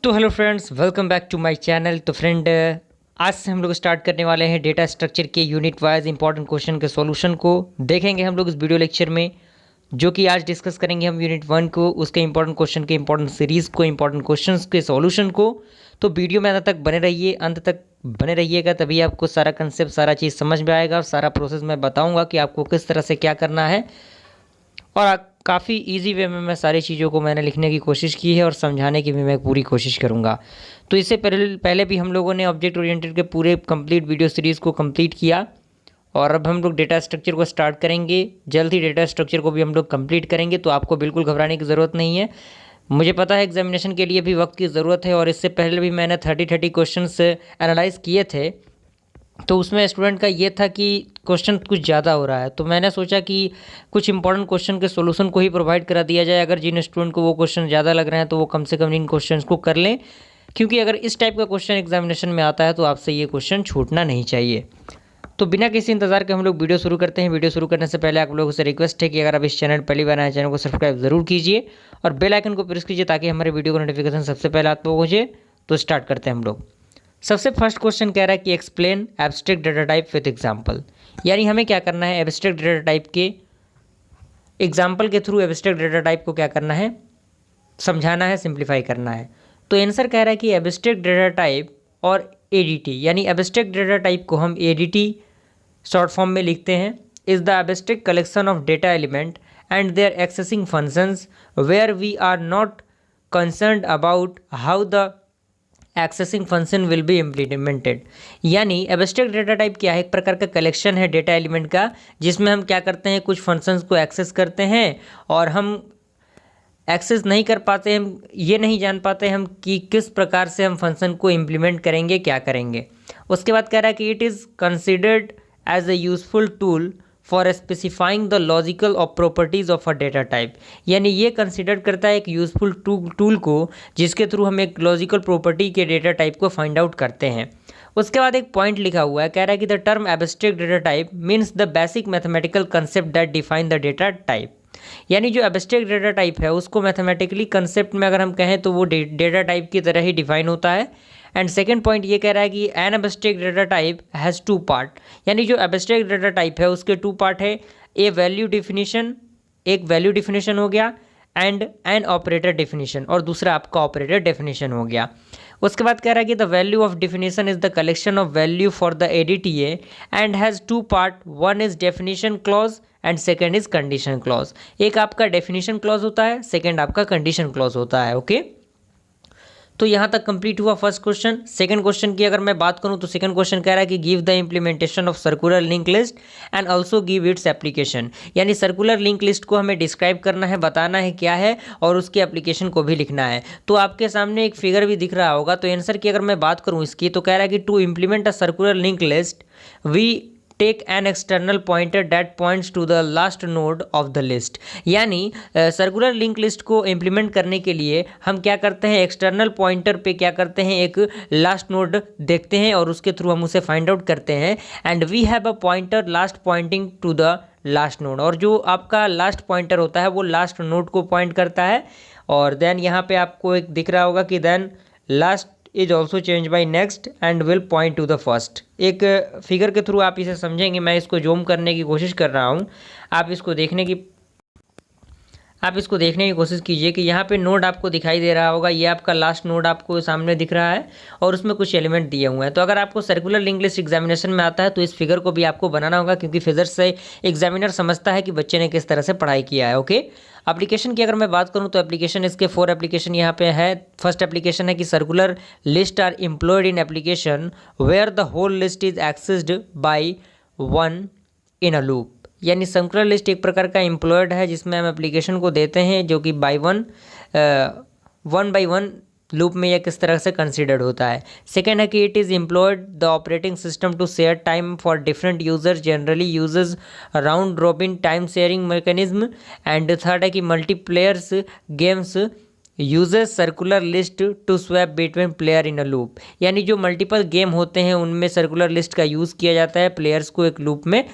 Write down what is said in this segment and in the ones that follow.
तो hello friends, welcome back to my channel. तो friend, आज से हम लोग स्टार्ट करने वाले हैं डेटा स्ट्रक्चर के यूनिट वाइज इंपॉर्टेंट क्वेश्चन के सॉल्यूशन को देखेंगे हम लोग इस वीडियो लेक्चर में, जो कि आज डिस्कस करेंगे हम यूनिट 1 को, उसके इंपॉर्टेंट क्वेश्चन के इंपॉर्टेंट सीरीज़ को, इंपॉर्टेंट क्वेश्चंस के सॉल्यूशन को। तो वीडियो में अंत तक बने रहिए, अंत तक बने रहिएगा, तभी आपको सारा कंसेप्ट, सारा चीज़ समझ में आएगा और सारा प्रोसेस मैं बताऊँगा कि आपको किस तरह से क्या करना है। और काफ़ी इजी वे में मैं सारी चीज़ों को मैंने लिखने की कोशिश की है और समझाने की भी मैं पूरी कोशिश करूँगा। तो इससे पहले भी हम लोगों ने ऑब्जेक्ट ओरिएंटेड के पूरे कंप्लीट वीडियो सीरीज़ को कंप्लीट किया और अब हम लोग डेटा स्ट्रक्चर को स्टार्ट करेंगे। जल्द ही डेटा स्ट्रक्चर को भी हम लोग कंप्लीट करेंगे, तो आपको बिल्कुल घबराने की ज़रूरत नहीं है। मुझे पता है एग्जामिनेशन के लिए भी वक्त की ज़रूरत है और इससे पहले भी मैंने 30 क्वेश्चन एनालाइज़ किए थे, तो उसमें स्टूडेंट का ये था कि क्वेश्चन कुछ ज़्यादा हो रहा है। तो मैंने सोचा कि कुछ इंपॉर्टेंट क्वेश्चन के सॉल्यूशन को ही प्रोवाइड करा दिया जाए। अगर जिन स्टूडेंट को वो क्वेश्चन ज़्यादा लग रहे हैं तो वो कम से कम इन क्वेश्चंस को कर लें, क्योंकि अगर इस टाइप का क्वेश्चन एग्जामिनेशन में आता है तो आपसे ये क्वेश्चन छूटना नहीं चाहिए। तो बिना किसी इंतजार के हम लोग वीडियो शुरू करते हैं। वीडियो शुरू करने से पहले आप लोगों से रिक्वेस्ट है कि अगर आप इस चैनल पहली बार आए, चैनल को सब्सक्राइब जरूर कीजिए और बेल आइकन को प्रेस कीजिए ताकि हमारे वीडियो को नोटिफिकेशन सबसे पहले आप लोगों को पहुंचे। तो स्टार्ट करते हैं हम लोग। सबसे फर्स्ट क्वेश्चन कह रहा है कि explain abstract data type with example. यानी हमें क्या करना है, एब्स्ट्रैक्ट डेटा टाइप के एग्जांपल के थ्रू एब्स्ट्रैक्ट डेटा टाइप को क्या करना है, समझाना है, सिंप्लीफाई करना है। तो आंसर कह रहा है कि एब्स्ट्रैक्ट डेटा टाइप और एडीटी, यानी एब्स्ट्रैक्ट डेटा टाइप को हम एडीटी शॉर्ट फॉर्म में लिखते हैं, is the abstract collection of data element and their accessing functions where we are not concerned about how the accessing function will be implemented. यानी abstract data type क्या है, एक प्रकार का कलेक्शन है डेटा एलिमेंट का, जिसमें हम क्या करते हैं, कुछ फंक्शंस को एक्सेस करते हैं और हम एक्सेस नहीं कर पाते, हम ये नहीं जान पाते हम कि किस प्रकार से हम फंक्शन को इम्प्लीमेंट करेंगे, क्या करेंगे। उसके बाद कह रहा है कि it is considered as a useful tool for specifying the logical और properties of a data type. यानी ये कंसिडर करता है एक यूजफुल टूल को, जिसके थ्रू हम एक लॉजिकल प्रॉपर्टी के डेटा टाइप को फाइंड आउट करते हैं। उसके बाद एक पॉइंट लिखा हुआ है, कह रहा है कि the term abstract data type means the basic mathematical concept that define the data type. यानी जो एब्स्ट्रैक्ट डेटा टाइप है उसको मैथमेटिकली कंसेप्ट में अगर हम कहें तो वो डेटा टाइप की तरह ही डिफाइन होता है। एंड सेकेंड पॉइंट ये कह रहा है कि an abstract data type has two part. यानी जो एब्स्ट्रैक्ट डेटा टाइप है उसके टू पार्ट है, ए वैल्यू डिफिनीशन, एक वैल्यू डिफिनीशन हो गया, एंड एन ऑपरेटर डिफिनीशन, और दूसरा आपका ऑपरेटर डेफिनेशन हो गया। उसके बाद कह रहा है कि the value of definition is the collection of value for the ADT and has two part, one is definition clause and second is condition clause. एक आपका डेफिनीशन क्लॉज होता है, सेकेंड आपका कंडीशन क्लॉज होता है। ओके, तो यहाँ तक कंप्लीट हुआ फर्स्ट क्वेश्चन। सेकंड क्वेश्चन की अगर मैं बात करूँ तो सेकंड क्वेश्चन कह रहा है कि give the implementation of circular link list and also give its application. यानी सर्कुलर लिंक लिस्ट को हमें डिस्क्राइब करना है, बताना है क्या है, और उसकी एप्लीकेशन को भी लिखना है। तो आपके सामने एक फिगर भी दिख रहा होगा। तो आंसर की अगर मैं बात करूँ इसकी, तो कह रहा है कि to implement a circular link list we take an external pointer that points to the last node of the list. यानी सर्कुलर लिंक लिस्ट को इम्प्लीमेंट करने के लिए हम क्या करते हैं, एक्सटर्नल पॉइंटर पे क्या करते हैं, एक लास्ट नोड देखते हैं और उसके थ्रू हम उसे फाइंड आउट करते हैं। And we have a pointer last pointing to the last node, और जो आपका लास्ट पॉइंटर होता है वो लास्ट नोड को पॉइंट करता है। और देन यहाँ पे आपको एक दिख रहा होगा कि then last is also change by next and will point to the first. एक फिगर के थ्रू आप इसे समझेंगे, मैं इसको जूम करने की कोशिश कर रहा हूँ, आप इसको देखने की कोशिश कीजिए कि यहाँ पे नोड आपको दिखाई दे रहा होगा, ये आपका लास्ट नोड आपको सामने दिख रहा है और उसमें कुछ एलिमेंट दिए हुए हैं। तो अगर आपको सर्कुलर लिंक लिस्ट एग्जामिनेशन में आता है तो इस फिगर को भी आपको बनाना होगा, क्योंकि फिगर से एग्जामिनर समझता है कि बच्चे ने किस तरह से पढ़ाई किया है। ओके, एप्लीकेशन की अगर मैं बात करूं तो एप्लीकेशन, इसके 4 एप्लीकेशन यहाँ पे है। फर्स्ट एप्लीकेशन है कि circular list are employed in application where the whole list is accessed by one in a loop. यानी सर्कुलर लिस्ट एक प्रकार का एम्प्लॉयड है जिसमें हम एप्लीकेशन को देते हैं, जो कि वन बाई वन लूप में यह किस तरह से कंसिडर्ड होता है। सेकेंड है कि it is employed the operating system to share time for different users, generally uses round robin time sharing mechanism. And third है कि multiplayers games uses circular list to swap between player in a loop. यानी जो multiple game होते हैं उनमें circular list का use किया जाता है प्लेयर्स को एक लूप में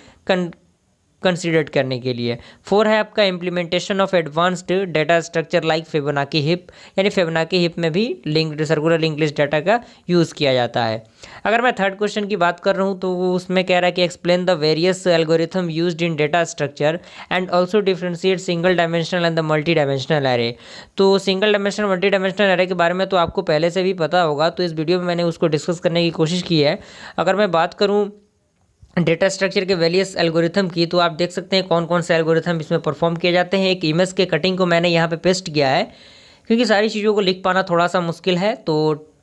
कंसीडर्ड करने के लिए। 4 है आपका implementation of advanced data structure like Fibonacci hip, यानी फिबोनाची हिप में भी linked circular linked list data का यूज़ किया जाता है। अगर मैं थर्ड क्वेश्चन की बात कर रहा हूँ तो वो उसमें कह रहा है कि explain the various algorithm used in data structure and also differentiate single dimensional and the multi dimensional array. तो single dimensional multi dimensional array के बारे में तो आपको पहले से भी पता होगा, तो इस वीडियो में मैंने उसको डिस्कस करने की कोशिश की है। अगर मैं बात करूँ डेटा स्ट्रक्चर के वेरियस एल्गोरिथम की, तो आप देख सकते हैं कौन कौन से एल्गोरिथम इसमें परफॉर्म किए जाते हैं। एक इमेज के कटिंग को मैंने यहाँ पे पेस्ट किया है क्योंकि सारी चीज़ों को लिख पाना थोड़ा सा मुश्किल है। तो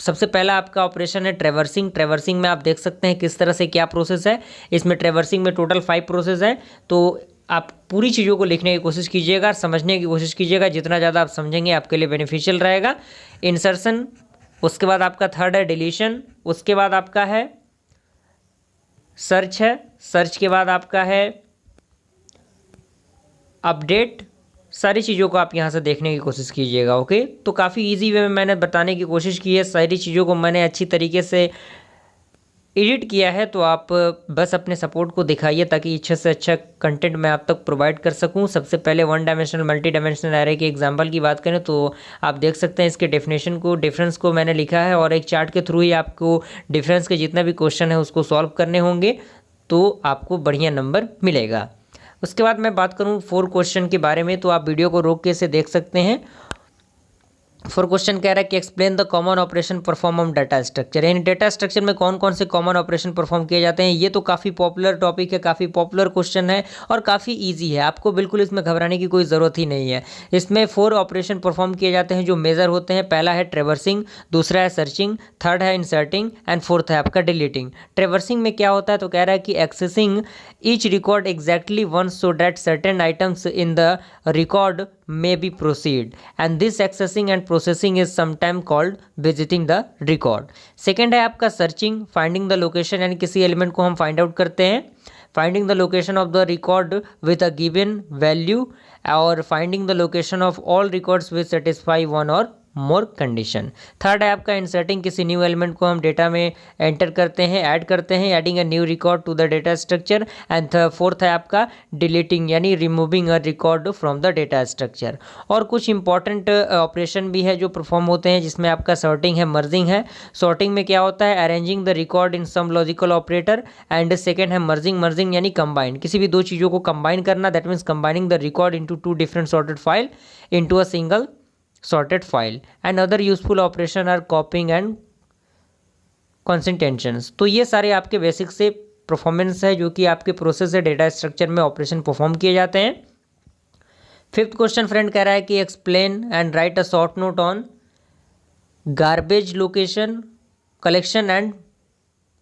सबसे पहला आपका ऑपरेशन है ट्रेवर्सिंग। ट्रेवर्सिंग में आप देख सकते हैं किस तरह से क्या प्रोसेस है। इसमें ट्रेवर्सिंग में टोटल 5 प्रोसेस है। तो आप पूरी चीज़ों को लिखने की कोशिश कीजिएगा, समझने की कोशिश कीजिएगा। जितना ज़्यादा आप समझेंगे आपके लिए बेनिफिशियल रहेगा। इंसर्शन, उसके बाद आपका थर्ड है डिलीशन, उसके बाद आपका है सर्च है, सर्च के बाद आपका है अपडेट। सारी चीज़ों को आप यहाँ से देखने की कोशिश कीजिएगा। ओके, तो काफ़ी इजी वे में मैंने बताने की कोशिश की है। सारी चीज़ों को मैंने अच्छी तरीके से एडिट किया है, तो आप बस अपने सपोर्ट को दिखाइए ताकि अच्छे से अच्छा कंटेंट मैं आप तक प्रोवाइड कर सकूं। सबसे पहले 1 डायमेंशनल मल्टी डायमेंशनल एरे के एग्जांपल की बात करें तो आप देख सकते हैं इसके डेफिनेशन को, डिफरेंस को मैंने लिखा है और एक चार्ट के थ्रू ही आपको डिफरेंस के जितना भी क्वेश्चन है उसको सॉल्व करने होंगे, तो आपको बढ़िया नंबर मिलेगा। उसके बाद मैं बात करूँ 4 क्वेश्चन के बारे में, तो आप वीडियो को रोक के इसे देख सकते हैं। 4 क्वेश्चन कह रहा है कि explain the common operation perform on data structure, यानी डाटा स्ट्रक्चर में कौन कौन से कॉमन ऑपरेशन परफॉर्म किए जाते हैं। ये तो काफ़ी पॉपुलर टॉपिक है, काफ़ी पॉपुलर क्वेश्चन है और काफ़ी इजी है। आपको बिल्कुल इसमें घबराने की कोई ज़रूरत ही नहीं है। इसमें 4 ऑपरेशन परफॉर्म किए जाते हैं जो मेजर होते हैं। पहला है ट्रेवर्सिंग, दूसरा है सर्चिंग, थर्ड है इंसर्टिंग एंड फोर्थ है आपका डिलीटिंग। ट्रेवर्सिंग में क्या होता है, तो कह रहा है कि accessing each record exactly once so that certain items in the record may be proceed, and this accessing and processing is sometimes called visiting the record. Second है आपका सर्चिंग, फाइंडिंग द लोकेशन, यानी किसी element को हम find out करते हैं। Finding the location of the record with a given value, और finding the location of all records with satisfy one और मोर कंडीशन। थर्ड है आपका इंसर्टिंग, किसी न्यू एलिमेंट को हम डेटा में एंटर करते हैं, ऐड करते हैं, adding a new record to the data structure. And fourth है आपका डिलीटिंग, यानी removing a record from the data structure. और कुछ इंपॉर्टेंट ऑपरेशन भी है जो परफॉर्म होते हैं, जिसमें आपका सॉर्टिंग है, मर्जिंग है। सॉर्टिंग में क्या होता है, arranging the record in some logical operator. And second है मर्जिंग, मर्जिंग यानी कंबाइन, किसी भी दो चीज़ों को कंबाइन करना, that means combining the record into 2 different sorted file into a single sorted file. And other useful operation are copying and concatenations. तो ये सारे आपके बेसिक से परफॉर्मेंस है जो कि आपके प्रोसेस है डेटा स्ट्रक्चर में ऑपरेशन परफॉर्म किए जाते हैं। फिफ्थ क्वेश्चन फ्रेंड कह रहा है कि explain and right a short note on garbage location collection and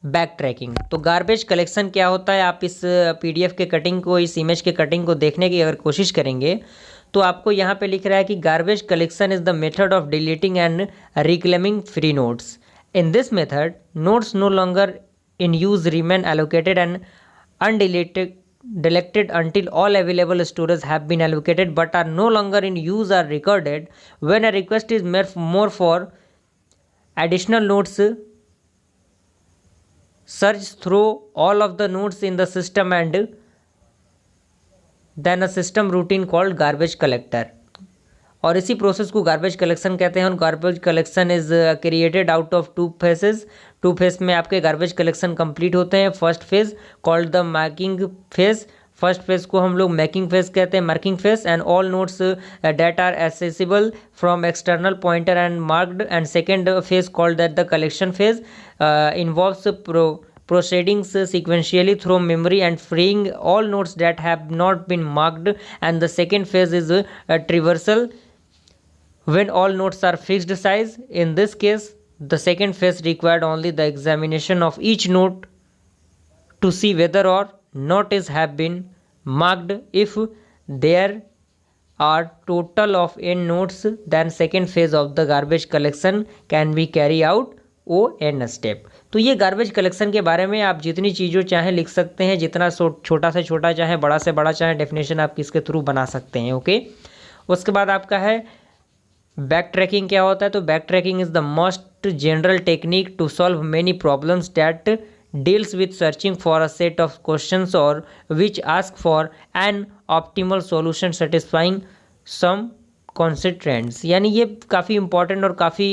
back tracking. तो गार्बेज कलेक्शन क्या होता है, आप इस PDF के कटिंग को, इस इमेज के कटिंग को देखने की अगर कोशिश करेंगे तो आपको यहाँ पे लिख रहा है कि garbage collection is the method of deleting and reclaiming free nodes. In this method nodes no longer in use remain allocated and undeleted until all available storage have been allocated but are no longer in use or recorded. When a request is made more for additional notes, search through all of the nodes in the system and then a system routine called garbage collector. और इसी process को garbage collection कहते हैं। और garbage collection is created out of 2 phases. 2 phase में आपके garbage collection complete होते हैं। First phase called the marking phase, first phase को हम लोग मैकिंग फेज कहते हैं, marking phase. And all nodes that are accessible from external pointer and marked. And second phase called that the collection phase involves proceedings sequentially through memory and freeing all nodes that have not been marked. And the second phase is a traversal when all nodes are fixed size. In this case the second phase required only the examination of each node to see whether or not is have been marked. If there are total of n nodes, then second phase of the garbage collection can be carried out n step. तो ये garbage collection के बारे में आप जितनी चीज़ों चाहें लिख सकते हैं, जितना छोटा से छोटा चाहें, बड़ा से बड़ा चाहें, डेफिनेशन आप इसके थ्रू बना सकते हैं। ओके, उसके बाद आपका है बैक ट्रैकिंग क्या होता है। तो backtracking is the most general technique to solve many problems that deals with searching for a set of questions or which ask for an optimal solution satisfying some constraints। यानी ये काफ़ी important और काफ़ी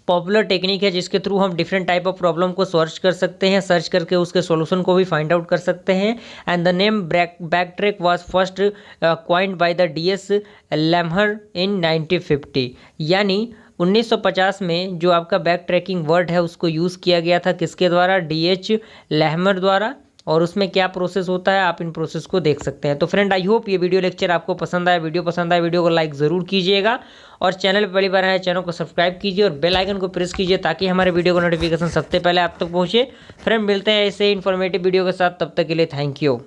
popular technique है जिसके through हम different type of problem को search कर सकते हैं, सर्च करके उसके सॉल्यूशन को भी फाइंड आउट कर सकते हैं। And the name backtrack was first coined by the DS Lehmer in 1950। यानी 1950 में जो आपका बैक ट्रैकिंग वर्ड है उसको यूज़ किया गया था, किसके द्वारा? DH लैमहर द्वारा। और उसमें क्या प्रोसेस होता है आप इन प्रोसेस को देख सकते हैं। तो फ्रेंड आई होप ये वीडियो लेक्चर आपको पसंद आया। वीडियो पसंद आया वीडियो को लाइक ज़रूर कीजिएगा और चैनल पर पहली बार आए चैनल को सब्सक्राइब कीजिए और बेल आइकन को प्रेस कीजिए ताकि हमारे वीडियो का नोटिफिकेशन सबसे पहले आप तक पहुंचे। फ्रेंड मिलते हैं ऐसे इन्फॉर्मेटिव वीडियो के साथ, तब तक के लिए थैंक यू।